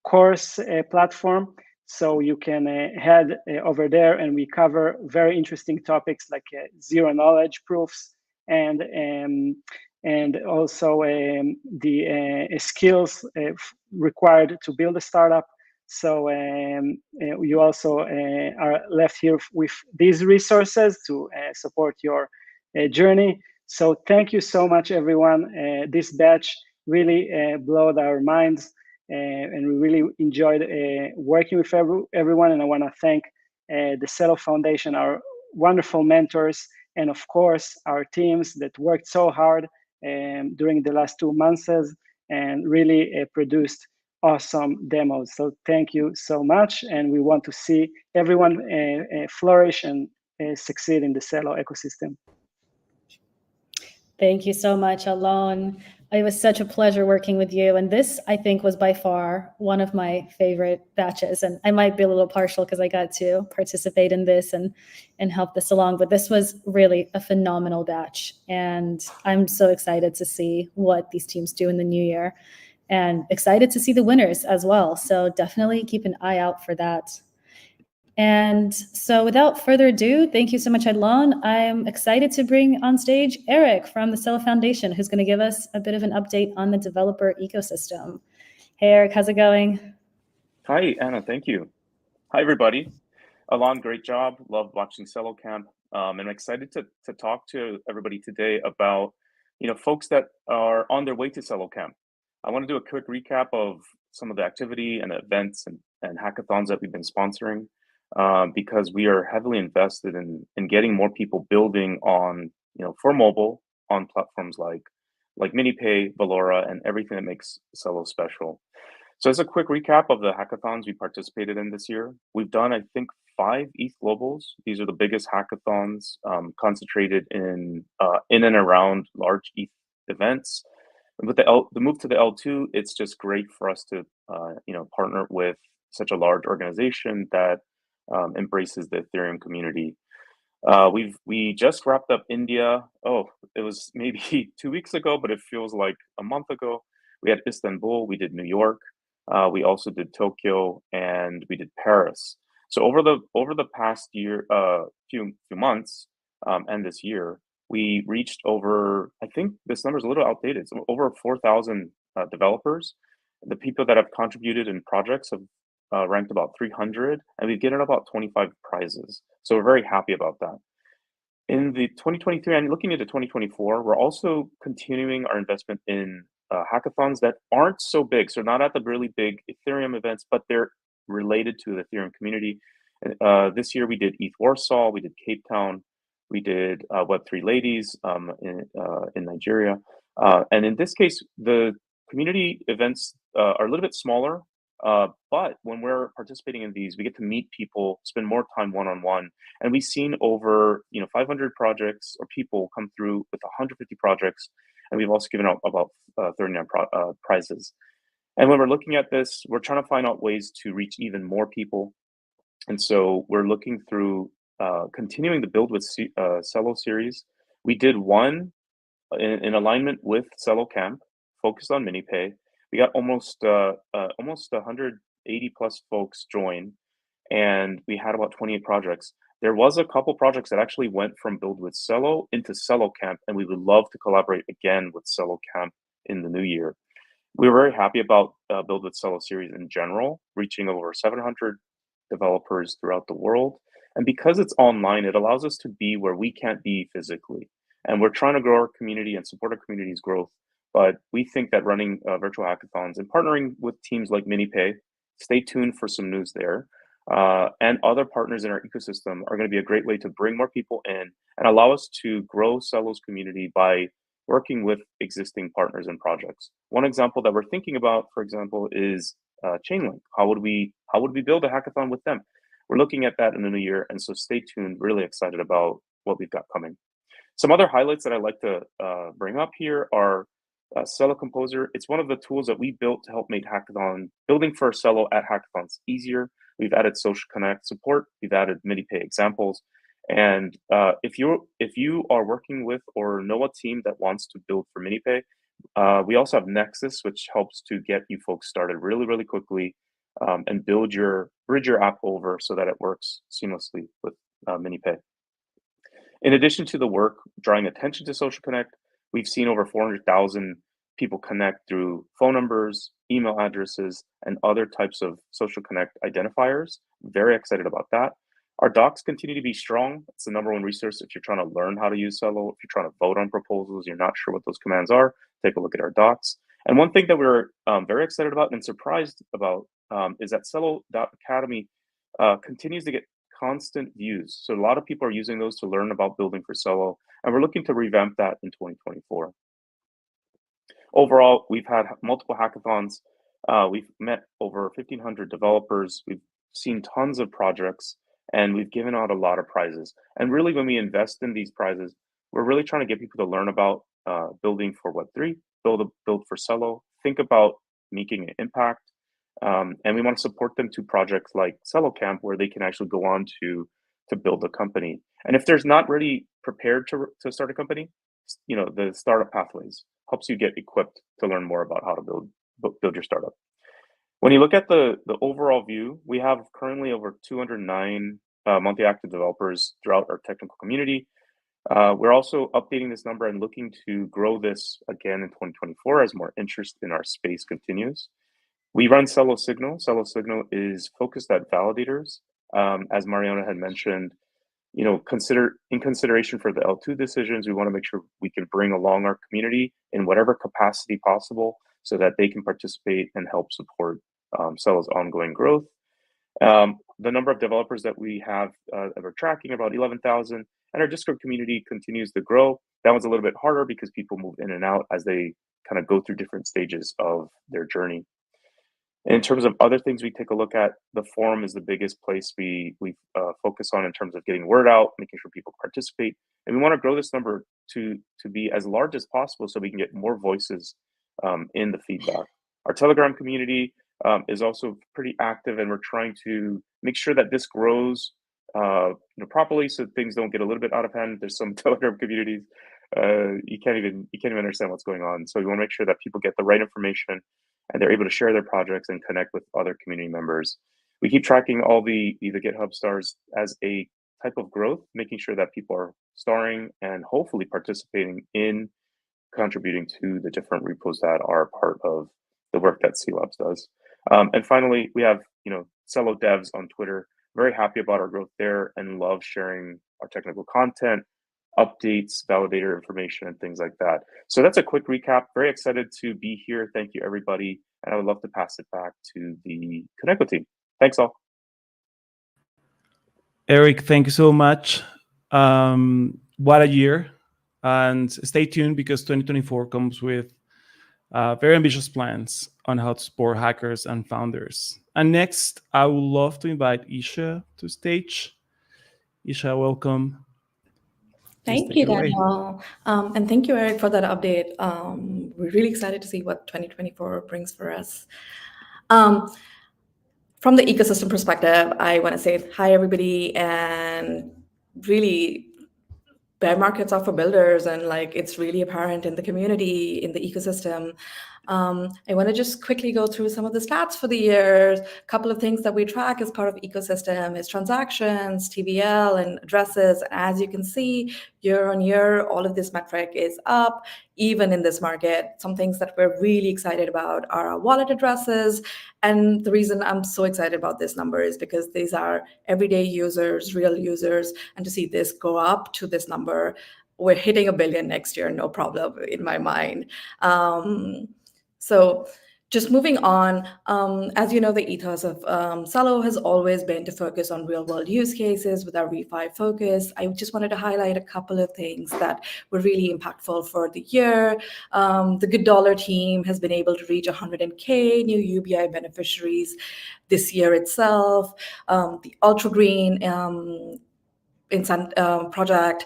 course platform. So you can head over there, and we cover very interesting topics like zero knowledge proofs and also the skills required to build a startup. So you also are left here with these resources to support your journey. So thank you so much, everyone. This batch really blew our minds. And we really enjoyed working with everyone. And I want to thank the Celo Foundation, our wonderful mentors, and of course, our teams that worked so hard during the last 2 months and really produced awesome demos. So thank you so much. And we want to see everyone flourish and succeed in the Celo ecosystem. Thank you so much, Alon. It was such a pleasure working with you. And this, I think, was by far one of my favorite batches. And I might be a little partial because I got to participate in this and help this along. But this was really a phenomenal batch. And I'm so excited to see what these teams do in the new year and excited to see the winners as well. So definitely keep an eye out for that. And so without further ado, thank you so much, Alon. I'm excited to bring on stage Eric from the Celo Foundation, who's going to give us a bit of an update on the developer ecosystem. Hey, Eric, how's it going? Hi, Anna, thank you. Hi, everybody. Alon, great job. Love watching Celo Camp. And I'm excited to talk to everybody today about, folks that are on their way to Celo Camp. I want to do a quick recap of some of the activity and events and hackathons that we've been sponsoring. Because we are heavily invested in getting more people building on, for mobile on platforms like MiniPay, Valora, and everything that makes Celo special. So as a quick recap of the hackathons we participated in this year, we've done, I think, 5 ETH Globals. These are the biggest hackathons concentrated in and around large ETH events. And with the move to the L2, it's just great for us to, partner with such a large organization that embraces the Ethereum community. We just wrapped up India. Oh, it was maybe 2 weeks ago, but it feels like a month ago. We had Istanbul, we did New York, we also did Tokyo, and we did Paris. So over the past year, few months, and this year, we reached over, I think this number is a little outdated, so over 4,000 developers. The people that have contributed in projects have ranked about 300, and we've given about 25 prizes. So we're very happy about that. In the 2023 and looking into 2024, we're also continuing our investment in hackathons that aren't so big. So not at the really big Ethereum events, but they're related to the Ethereum community. This year we did ETH Warsaw, we did Cape Town, we did Web3 Ladies in Nigeria. And in this case, the community events are a little bit smaller. But when we're participating in these, we get to meet people, spend more time one-on-one, and we've seen over 500 projects or people come through with 150 projects, and we've also given out about 39 prizes. And when we're looking at this, we're trying to find out ways to reach even more people, and so we're looking through continuing the Build with Celo series. We did one in alignment with Celo Camp, focused on MiniPay. We got almost 180 plus folks join, and we had about 28 projects. There was a couple projects that actually went from Build with Celo into Celo Camp, and we would love to collaborate again with Celo Camp in the new year. We were very happy about Build with Celo series in general, reaching over 700 developers throughout the world. And because it's online, it allows us to be where we can't be physically. And we're trying to grow our community and support our community's growth. But we think that running virtual hackathons and partnering with teams like MiniPay, stay tuned for some news there, and other partners in our ecosystem are going to be a great way to bring more people in and allow us to grow Celo's community by working with existing partners and projects. One example that we're thinking about, for example, is Chainlink. How would we build a hackathon with them? We're looking at that in the new year, and so stay tuned. Really excited about what we've got coming. Some other highlights that I'd like to bring up here are Celo Composer. It's one of the tools that we built to help make building for Celo at hackathons easier. We've added social connect support. We've added MiniPay examples. And if you are working with or know a team that wants to build for MiniPay, we also have Nexus, which helps to get you folks started really, really quickly and bridge your app over so that it works seamlessly with MiniPay. In addition to the work drawing attention to social connect, we've seen over 400,000 people connect through phone numbers, email addresses, and other types of social connect identifiers. Very excited about that. Our docs continue to be strong. It's the #1 resource if you're trying to learn how to use Celo. If you're trying to vote on proposals, you're not sure what those commands are, take a look at our docs. And one thing that we're very excited about and surprised about is that Celo.academy continues to get constant views. So a lot of people are using those to learn about building for Celo, and we're looking to revamp that in 2024. Overall, we've had multiple hackathons. We've met over 1,500 developers. We've seen tons of projects, and we've given out a lot of prizes. And really, when we invest in these prizes, we're really trying to get people to learn about building for Web3, build for Celo, think about making an impact. And we want to support them to projects like Celo Camp, where they can actually go on to build a company. And if there's not really prepared to start a company, the startup pathways helps you get equipped to learn more about how to build your startup. When you look at the overall view, we have currently over 209 monthly active developers throughout our technical community. We're also updating this number and looking to grow this again in 2024 as more interest in our space continues. We run Celo Signal. Celo Signal is focused at validators. As Mariano had mentioned, in consideration for the L2 decisions, we want to make sure we can bring along our community in whatever capacity possible so that they can participate and help support Celo's ongoing growth. The number of developers that we have that we're tracking, about 11,000, and our Discord community continues to grow. That one's a little bit harder because people move in and out as they kind of go through different stages of their journey. In terms of other things we take a look at, the forum is the biggest place we focus on in terms of getting word out, making sure people participate. And we want to grow this number to be as large as possible so we can get more voices in the feedback. Our Telegram community is also pretty active, and we're trying to make sure that this grows properly so things don't get a little bit out of hand. There's some Telegram communities you can't even understand what's going on. So we want to make sure that people get the right information and they're able to share their projects and connect with other community members. We keep tracking all the GitHub stars as a type of growth, making sure that people are starring and hopefully participating in contributing to the different repos that are part of the work that cLabs does. And finally, we have Celo devs on Twitter. Very happy about our growth there and love sharing our technical content, updates, validator information, and things like that. So that's a quick recap. Very excited to be here. Thank you, everybody. And I would love to pass it back to the Kuneco team. Thanks, all. Eric, thank you so much. What a year. And stay tuned because 2024 comes with very ambitious plans on how to support hackers and founders. And next, I would love to invite Isha to stage. Isha, welcome. Thank you, Daniel. And thank you, Eric, for that update. We're really excited to see what 2024 brings for us. From the ecosystem perspective, I want to say hi, everybody. And really, bear markets are for builders, and it's really apparent in the community, in the ecosystem. I want to just quickly go through some of the stats for the year. A couple of things that we track as part of ecosystem is transactions, TVL, and addresses. As you can see, year on year, all of this metric is up, even in this market. Some things that we're really excited about are our wallet addresses. And the reason I'm so excited about this number is because these are everyday users, real users, and to see this go up to this number, we're hitting 1 billion next year, no problem in my mind. So just moving on, as you know, the ethos of Celo has always been to focus on real-world use cases with our refi focus. I just wanted to highlight a couple of things that were really impactful for the year. The Good Dollar team has been able to reach 100K new UBI beneficiaries this year itself. The Ultra Green project,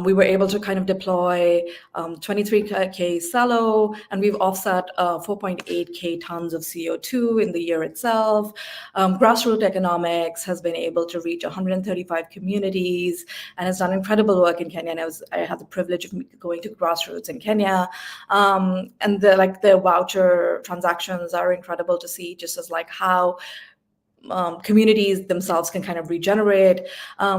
we were able to kind of deploy 23K Celo, and we've offset 4.8K tons of CO2 in the year itself. Grassroots Economics has been able to reach 135 communities and has done incredible work in Kenya. And I had the privilege of going to Grassroots in Kenya. And the voucher transactions are incredible to see, just as like how communities themselves can kind of regenerate.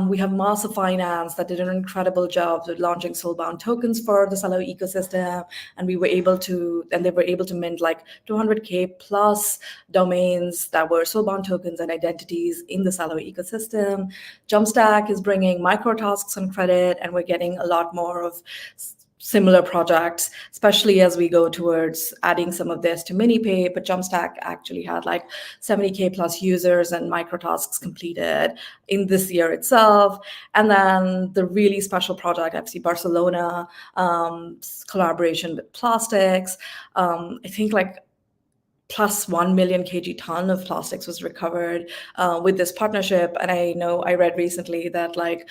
We have Master Finance that did an incredible job with launching soulbound tokens for the Celo ecosystem, and they were able to mint like 200K plus domains that were soulbound tokens and identities in the Celo ecosystem. Jumpstack is bringing micro tasks on credit, and we're getting a lot more of similar projects, especially as we go towards adding some of this to MiniPay. But Jumpstack actually had like 70K plus users and microtasks completed in this year itself. And then the really special project, FC Barcelona, collaboration with plastics. I think like plus 1 million kg ton of plastics was recovered with this partnership. And I know I read recently that like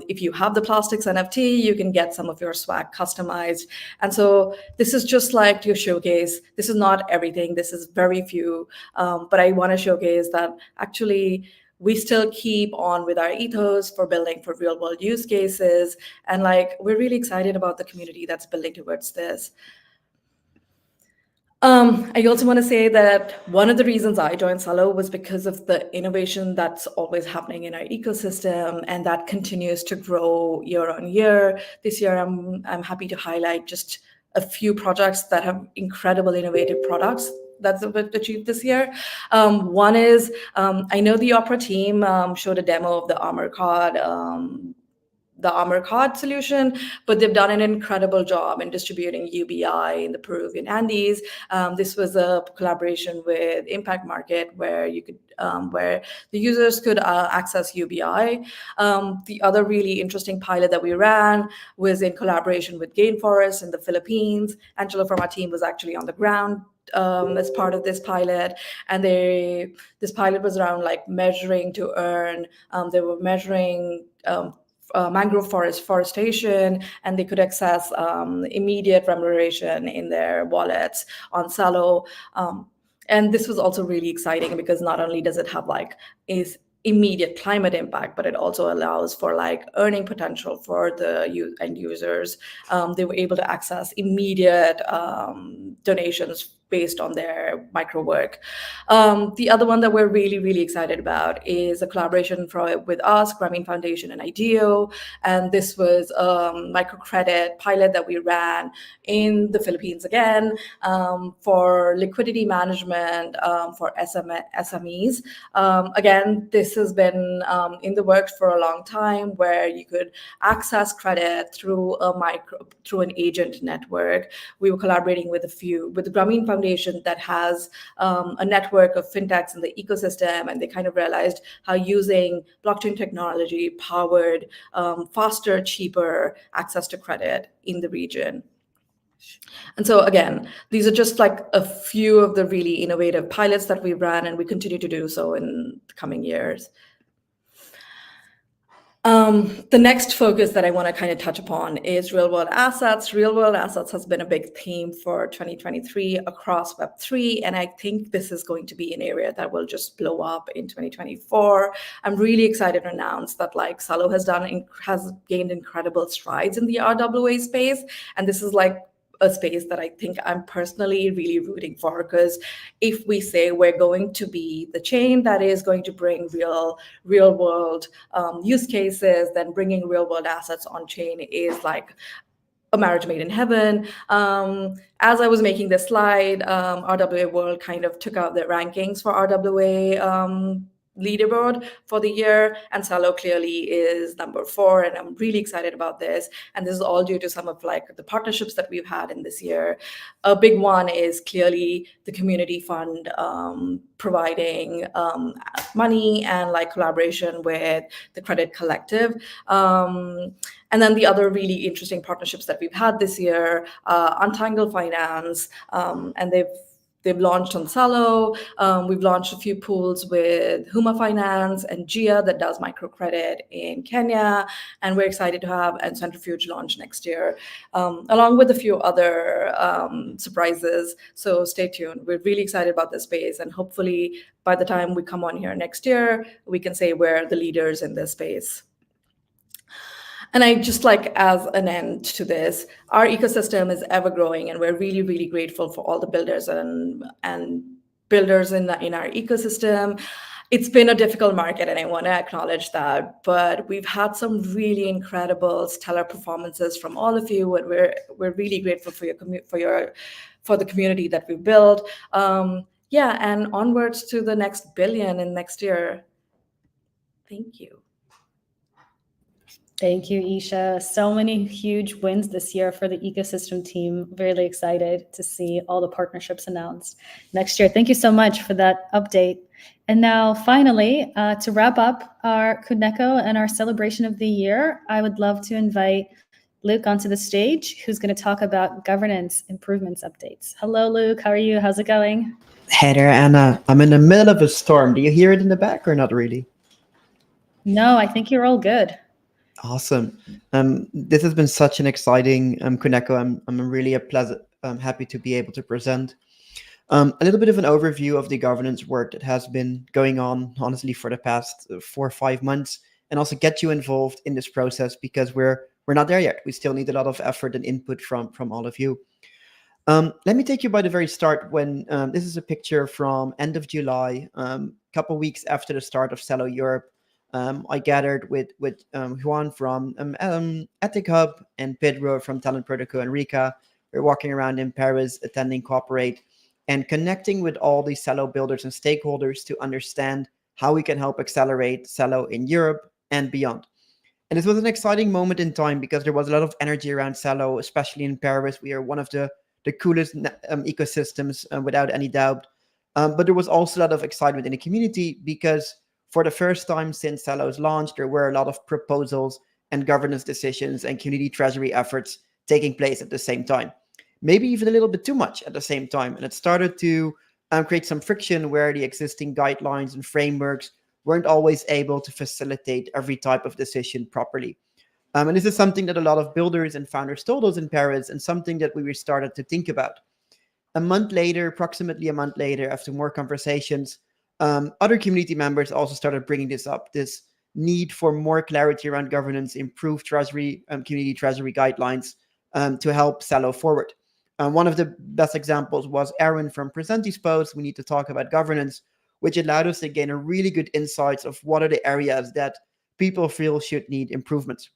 if you have the plastics NFT, you can get some of your swag customized. And so this is just like to showcase, this is not everything, this is very few, but I want to showcase that actually we still keep on with our ethos for building for real world use cases. And like, we're really excited about the community that's building towards this. I also want to say that one of the reasons I joined Celo was because of the innovation that's always happening in our ecosystem, and that continues to grow year on year. This year, I'm happy to highlight just a few projects that have incredible innovative products that's achieved this year. One is, I know the Opera team showed a demo of the Armor Card solution, but they've done an incredible job in distributing UBI in the Peruvian Andes. This was a collaboration with Impact Market where you could where the users could access UBI. The other really interesting pilot that we ran was in collaboration with Gainforest in the Philippines. Angela from our team was actually on the ground as part of this pilot, and this pilot was around like measuring to earn. They were measuring mangrove forestation, and they could access immediate remuneration in their wallets on Celo. And this was also really exciting because not only does it have like is immediate climate impact, but it also allows for like earning potential for the end users. They were able to access immediate donations based on their micro work. The other one that we're really, really excited about is a collaboration with us, Grameen Foundation and IDEO. And this was a microcredit pilot that we ran in the Philippines again for liquidity management for SMEs. Again, this has been in the works for a long time, where you could access credit through an agent network. We were collaborating with the Grameen Foundation that has a network of fintechs in the ecosystem, and they kind of realized how using blockchain technology powered faster, cheaper access to credit in the region. And so again, these are just like a few of the really innovative pilots that we ran, and we continue to do so in the coming years. The next focus that I want to kind of touch upon is real-world assets. Real-world assets has been a big theme for 2023 across Web3, and I think this is going to be an area that will just blow up in 2024. I'm really excited to announce that like Celo has gained incredible strides in the RWA space, and this is like a space that I think I'm personally really rooting for, because if we say we're going to be the chain that is going to bring real world use cases, then bringing real world assets on chain is like a marriage made in heaven. As I was making this slide, RWA World kind of took out the rankings for RWA leaderboard for the year, and Celo clearly is number 4, and I'm really excited about this. And this is all due to some of like the partnerships that we've had in this year. A big one is clearly the community fund providing money and like collaboration with the Credit Collective. And then the other really interesting partnerships that we've had this year, Untangle Finance, and they've launched on Celo. We've launched a few pools with Huma Finance and Gia that does microcredit in Kenya, and we're excited to have and Centrifuge launch next year, along with a few other surprises. So stay tuned. We're really excited about this space, and hopefully by the time we come on here next year, we can say we're the leaders in this space. And I just like, as an end to this, our ecosystem is ever growing, and we're really, really grateful for all the builders and builders in our ecosystem. It's been a difficult market, and I want to acknowledge that, but we've had some really incredible, stellar performances from all of you, and we're really grateful for the community that we built. Yeah, and onwards to the next billion in next year. Thank you. Thank you, Isha. So many huge wins this year for the ecosystem team. Really excited to see all the partnerships announced next year. Thank you so much for that update. And now, finally, to wrap up our Kuneco and our celebration of the year, I would love to invite Luuk onto the stage, who's going to talk about governance improvements updates. Hello, Luuk. How are you? How's it going? Hey there, Anna. I'm in the middle of a storm. Do you hear it in the back or not really? No, I think you're all good. Awesome. This has been such an exciting Kuneco. I'm really happy to be able to present a little bit of an overview of the governance work that has been going on, honestly, for the past 4 or 5 months, and also get you involved in this process, because we're not there yet. We still need a lot of effort and input from all of you. Let me take you by the very start, when this is a picture from end of July, couple weeks after the start of Celo Europe. I gathered with Juan from Ethic Hub and Pedro from Talent Protocol and Rika. We're walking around in Paris, attending Cooperate, and connecting with all the Celo builders and stakeholders to understand how we can help accelerate Celo in Europe and beyond. And this was an exciting moment in time, because there was a lot of energy around Celo, especially in Paris. We are one of the coolest ecosystems, without any doubt. But there was also a lot of excitement in the community, because for the first time since Celo's launch, there were a lot of proposals and governance decisions and community treasury efforts taking place at the same time. Maybe even a little bit too much at the same time. And it started to create some friction, where the existing guidelines and frameworks weren't always able to facilitate every type of decision properly. And this is something that a lot of builders and founders told us in Paris, and something that we started to think about. Approximately a month later, after more conversations, other community members also started bringing this up, this need for more clarity around governance, improved treasury, community treasury guidelines to help Celo forward. One of the best examples was Aaron from Presenti's post, "We need to talk about governance," which allowed us to gain a really good insights of what are the areas that people feel should need improvements.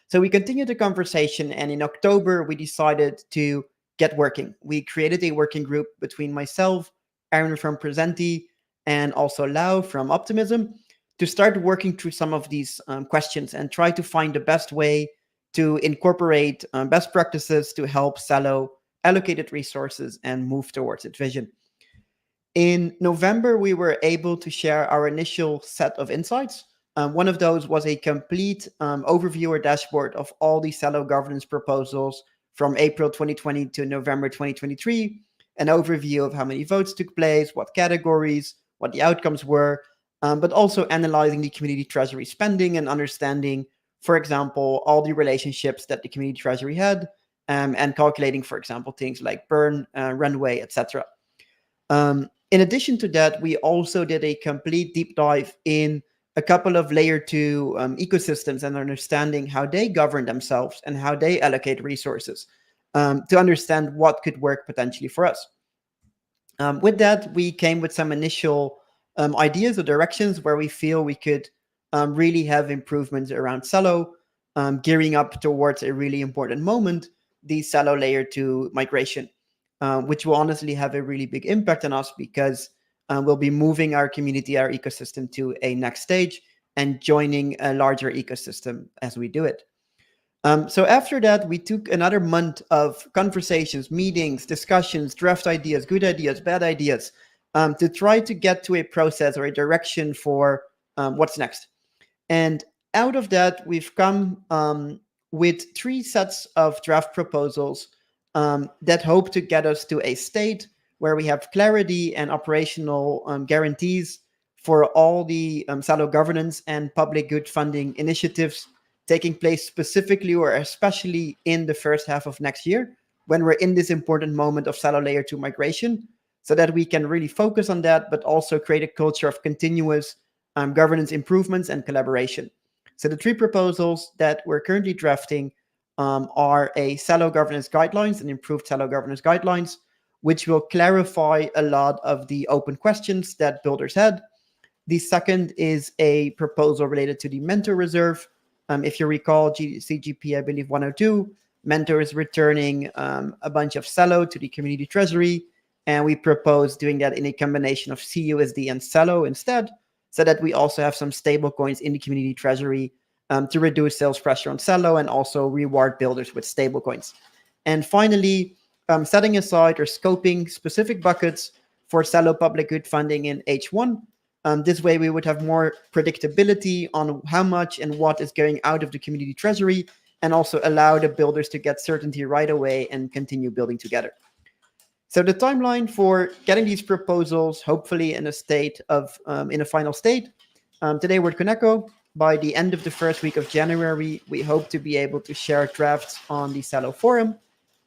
So we continued the conversation, and in October, we decided to get working. We created a working group between myself, Aaron from Presenti, and also Lau from Optimism, to start working through some of these questions and try to find the best way to incorporate best practices to help Celo allocate its resources and move towards its vision. In November, we were able to share our initial set of insights. One of those was a complete overview or dashboard of all the Celo governance proposals from April 2020 to November 2023, an overview of how many votes took place, what categories, what the outcomes were, but also analyzing the community treasury spending and understanding, for example, all the relationships that the community treasury had, and calculating, for example, things like burn, runway, etc. In addition to that, we also did a complete deep dive in a couple of layer 2 ecosystems and understanding how they govern themselves and how they allocate resources. to understand what could work potentially for us. With that, we came with some initial ideas or directions where we feel we could really have improvements around Celo, gearing up towards a really important moment, the Celo layer 2 migration, which will honestly have a really big impact on us because we'll be moving our community, our ecosystem to a next stage and joining a larger ecosystem as we do it. So after that, we took another month of conversations, meetings, discussions, draft ideas, good ideas, bad ideas, to try to get to a process or a direction for what's next. And out of that, we've come with 3 sets of draft proposals that hope to get us to a state where we have clarity and operational guarantees for all the Celo governance and public good funding initiatives taking place specifically or especially in the first half of next year, when we're in this important moment of Celo layer 2 migration, so that we can really focus on that, but also create a culture of continuous governance improvements and collaboration. So the 3 proposals that we're currently drafting are a Celo governance guidelines and improved Celo governance guidelines, which will clarify a lot of the open questions that builders had. The second is a proposal related to the mentor reserve. If you recall, CGP, I believe 102, mentor is returning a bunch of Celo to the community treasury, and we propose doing that in a combination of CUSD and Celo instead, so that we also have some stable coins in the community treasury to reduce sales pressure on Celo and also reward builders with stable coins. And finally, setting aside or scoping specific buckets for Celo public good funding in H1. This way we would have more predictability on how much and what is going out of the community treasury, and also allow the builders to get certainty right away and continue building together. So the timeline for getting these proposals, hopefully in a state of, in a final state, today we're at Kuneco. By the end of the first week of January, we hope to be able to share drafts on the Celo forum.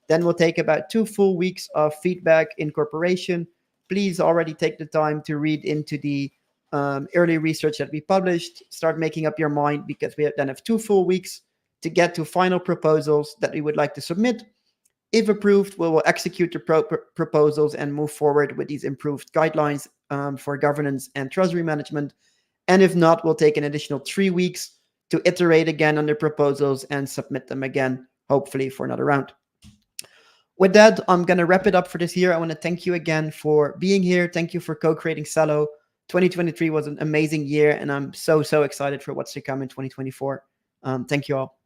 Then we'll take about 2 full weeks of feedback incorporation. Please already take the time to read into the early research that we published, start making up your mind, because we then have 2 full weeks to get to final proposals that we would like to submit. If approved, we will execute the proposals and move forward with these improved guidelines for governance and treasury management. And if not, we'll take an additional 3 weeks to iterate again on the proposals and submit them again, hopefully for another round. With that, I'm going to wrap it up for this year. I want to thank you again for being here. Thank you for co-creating Celo. 2023 was an amazing year, and I'm so excited for what's to come in 2024. Thank you all.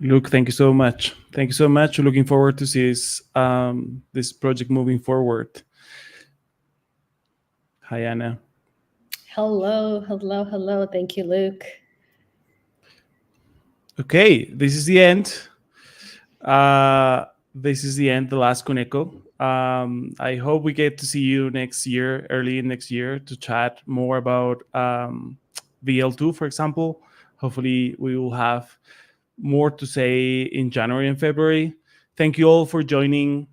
Luuk, thank you so much. Thank you so much. We're looking forward to see this project moving forward. Hi, Anna. Hello. Thank you, Luuk. Okay, this is the end. This is the end, the last Kuneco. I hope we get to see you next year, early next year, to chat more about VL2, for example. Hopefully, we will have more to say in January and February. Thank you all for joining.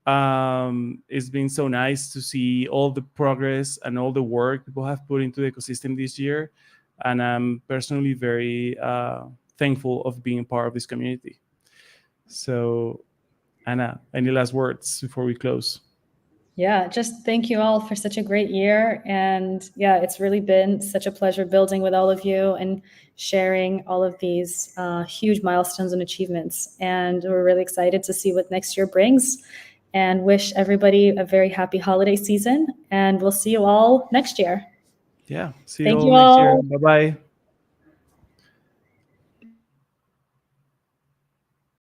It's been so nice to see all the progress and all the work people have put into the ecosystem this year. And I'm personally very thankful of being part of this community. So, Anna, any last words before we close? Yeah, just thank you all for such a great year. And yeah, it's really been such a pleasure building with all of you and sharing all of these huge milestones and achievements. And we're really excited to see what next year brings, and wish everybody a very happy holiday season. And we'll see you all next year. Yeah, see Thank you all next year. all. Bye-bye.